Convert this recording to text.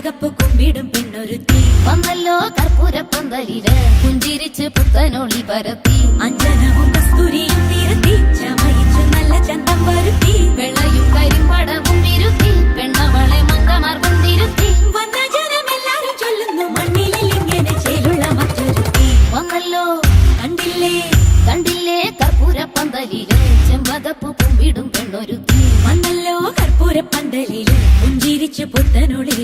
ചെമ്പകപ്പ് കുമ്പിടും പെണ്ണൊരുത്തി വന്നല്ലോ കർപ്പൂരപ്പന്തലില് പുഞ്ചിരിച്ച് പുത്തനൊളി പരത്തി അഞ്ജനവും കസ്തൂരിയും നിരത്തി ചമയിച്ചു നല്ല ചന്തം വരുത്തി വെള്ളയും കരിമ്പടവും വിരുത്തി പെണ്ണവളെ മങ്കമാർക്കും തിരുത്തി വന്ന ജനമെല്ലാരും ചൊല്ലുന്നു മണ്ണിലിൽ ഇങ്ങനെ ചേലുള്ള മറ്റൊരുത്തി വന്നല്ലോ കണ്ടില്ലേ കണ്ടില്ലേ കർപ്പൂരപ്പന്തലില് ചെമ്പകപ്പ് കുമ്പിടും പെണ്ണൊരുത്തി വന്നല്ലോ കർപ്പൂരപ്പന്തലില് പുഞ്ചിരിച്ചു പുത്തനൊളി